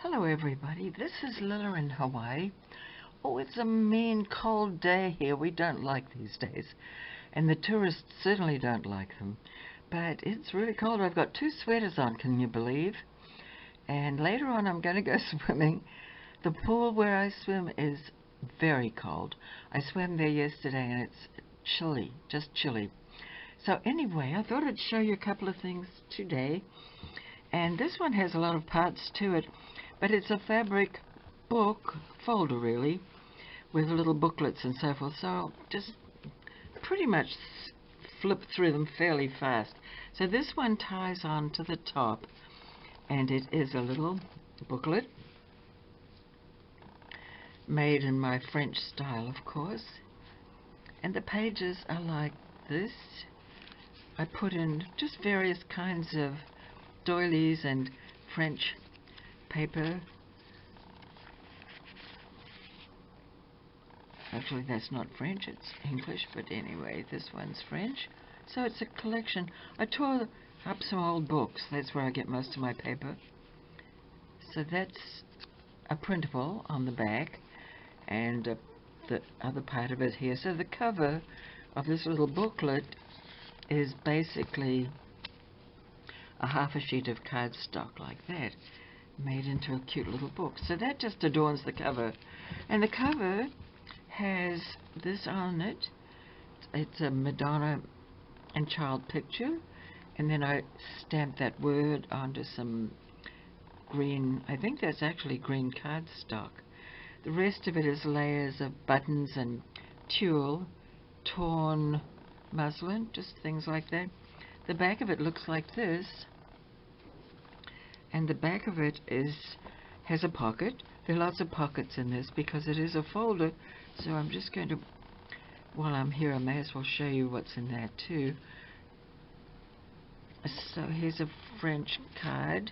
Hello everybody, this is Lila in Hawaii. Oh, it's a mean cold day here. We don't like these days. And the tourists certainly don't like them. But it's really cold. I've got two sweaters on, can you believe? And later on I'm going to go swimming. The pool where I swim is very cold. I swam there yesterday and it's chilly, just chilly. So anyway, I thought I'd show you a couple of things today. And this one has a lot of parts to it. But it's a fabric book folder, really, with little booklets and so forth. So I'll just pretty much flip through them fairly fast. So this one ties on to the top, and it is a little booklet made in my French style, of course. And the pages are like this. I put in just various kinds of doilies and French paper. Actually, that's not French, it's English, but anyway, this one's French. So it's a collection. I tore up some old books. That's where I get most of my paper. So that's a printable on the back, and the other part of it here. So the cover of this little booklet is basically a half a sheet of cardstock like that, made into a cute little book. So that just adorns the cover. And the cover has this on it. It's a Madonna and child picture. And then I stamped that word onto some green, I think that's actually green cardstock. The rest of it is layers of buttons and tulle, torn muslin, just things like that. The back of it looks like this. And the back of it has a pocket. There are lots of pockets in this because it is a folder. So I'm just going to, while I'm here, I may as well show you what's in that too. So here's a French card.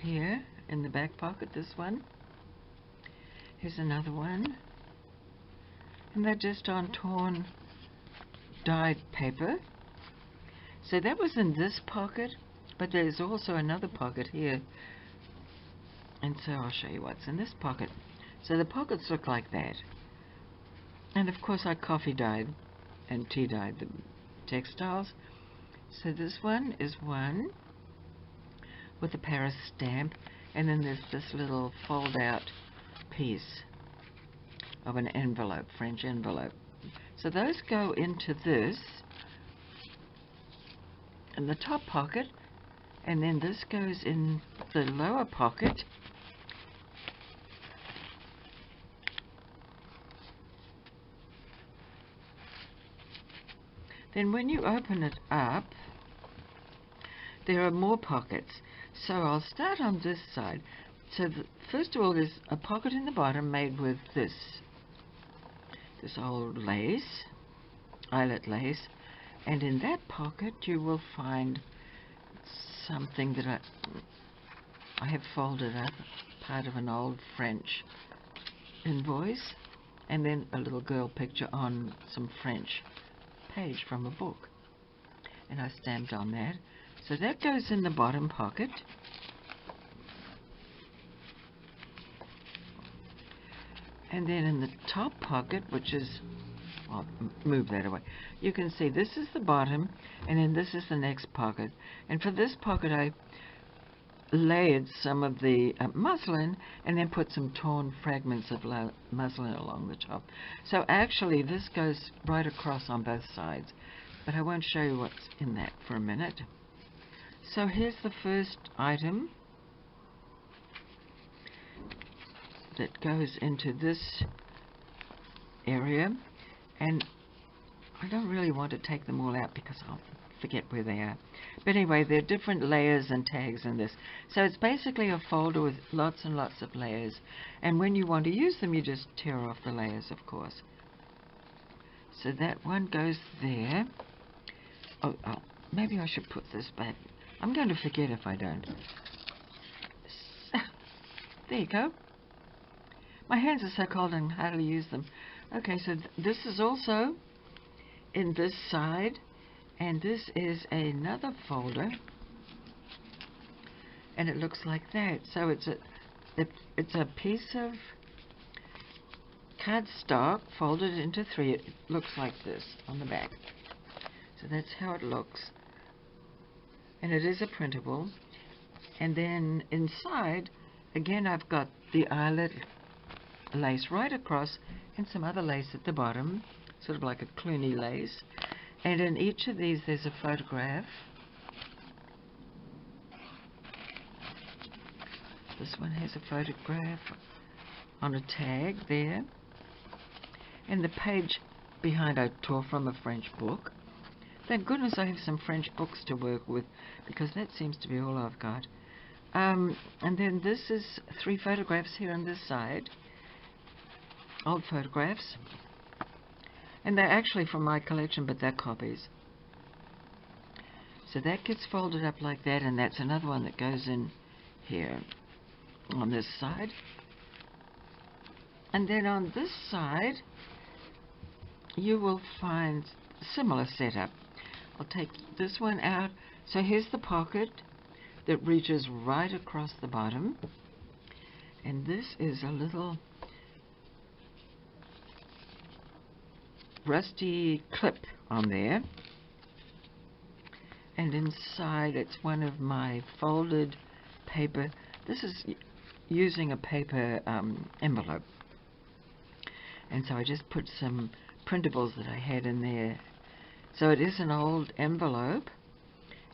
Here in the back pocket, this one. Here's another one. And they're just on torn dyed paper. So that was in this pocket, but there's also another pocket here. And so I'll show you what's in this pocket. So the pockets look like that. And of course I coffee dyed and tea dyed the textiles. So this one is one with a Paris stamp, and then there's this little fold out piece of an envelope, French envelope. So those go into this in the top pocket, and then this goes in the lower pocket. Then when you open it up, there are more pockets. So I'll start on this side. So first of all, there's a pocket in the bottom made with this old lace, eyelet lace. And in that pocket you will find something that I have folded up, part of an old French invoice, and then a little girl picture on some French page from a book. And I stamped on that. So that goes in the bottom pocket. And then in the top pocket, which is, I'll move that away. You can see this is the bottom, and then this is the next pocket. And for this pocket, I layered some of the muslin and then put some torn fragments of muslin along the top. So actually, this goes right across on both sides. But I won't show you what's in that for a minute. So here's the first item that goes into this area. And I don't really want to take them all out because I'll forget where they are. But anyway, there are different layers and tags in this. So it's basically a folder with lots and lots of layers. And when you want to use them, you just tear off the layers, of course. So that one goes there. Oh, maybe I should put this back. I'm going to forget if I don't. So, there you go. My hands are so cold I can hardly use them. Okay, so this is also in this side, and this is another folder, and it looks like that. So it's a piece of cardstock folded into three. It looks like this on the back. So that's how it looks. And it is a printable. And then inside, again, I've got the eyelet lace right across and some other lace at the bottom, sort of like a Clooney lace. And in each of these, there's a photograph. This one has a photograph on a tag there. And the page behind I tore from a French book. Thank goodness I have some French books to work with, because that seems to be all I've got. And then this is 3 photographs here on this side. Old photographs. And they're actually from my collection, but they're copies. So that gets folded up like that, and that's another one that goes in here on this side. And then on this side, you will find a similar setup. I'll take this one out. So here's the pocket that reaches right across the bottom. And this is a little rusty clip on there. And inside, it's one of my folded paper. This is using a paper envelope. And so I just put some printables that I had in there. So it is an old envelope,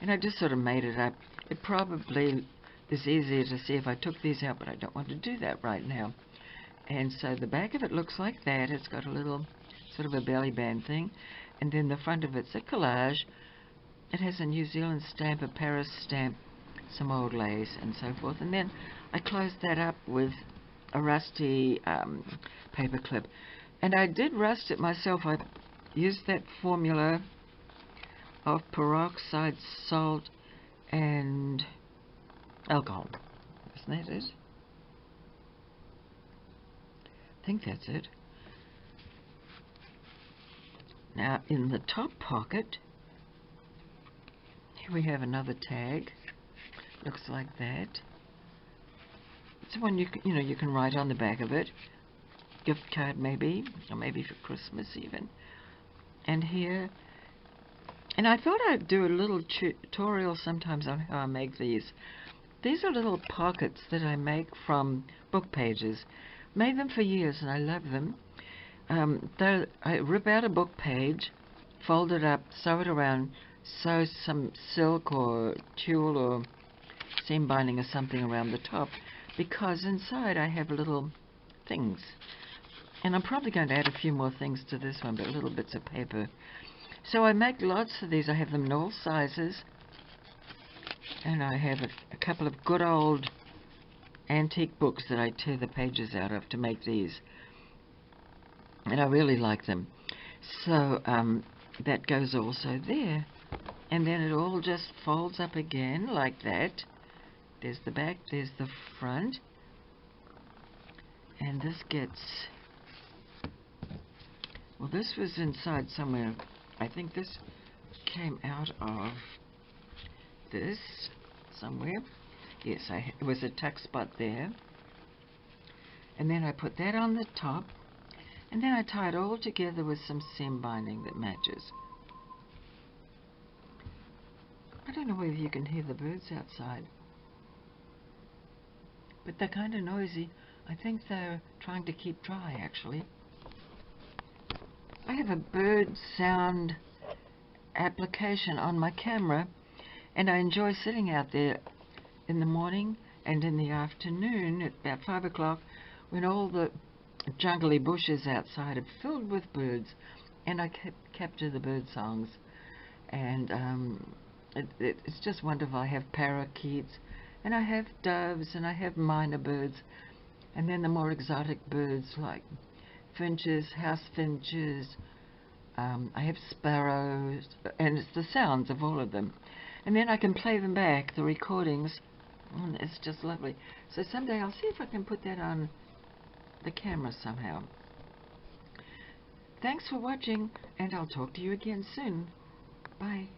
and I just sort of made it up. It probably is easier to see if I took these out, but I don't want to do that right now. And so the back of it looks like that. It's got a little sort of a belly band thing, and then the front of it's a collage. It has a New Zealand stamp, a Paris stamp, some old lace, and so forth. And then I closed that up with a rusty paper clip. And I did rust it myself. I used that formula of peroxide, salt, and alcohol. Isn't that it? I think that's it. Now, in the top pocket, here we have another tag. Looks like that. It's one you can write on the back of it. Gift card maybe, or maybe for Christmas even. And here, and I thought I'd do a little tutorial sometimes on how I make these. These are little pockets that I make from book pages. Made them for years and I love them. I rip out a book page, fold it up, sew it around, sew some silk or tulle or seam binding or something around the top, because inside I have little things. And I'm probably going to add a few more things to this one, but little bits of paper. So I make lots of these. I have them in all sizes. And I have a couple of good old antique books that I tear the pages out of to make these. And I really like them. So that goes also there. And then it all just folds up again like that. There's the back, there's the front. And this gets... Well, this was inside somewhere. I think this came out of this somewhere. Yes, it was a tuck spot there. And then I put that on the top. And then I tie it all together with some seam binding that matches. I don't know whether you can hear the birds outside, but they're kind of noisy. I think they're trying to keep dry, actually. I have a bird sound application on my camera, and I enjoy sitting out there in the morning and in the afternoon at about 5 o'clock when all the jungly bushes outside are filled with birds, and I capture the bird songs. And it's just wonderful. I have parakeets, and I have doves, and I have minor birds, and then the more exotic birds like finches, house finches. I have sparrows, and it's the sounds of all of them. And then I can play them back, the recordings, and it's just lovely. So someday I'll see if I can put that on the camera somehow. Thanks for watching, and I'll talk to you again soon. Bye.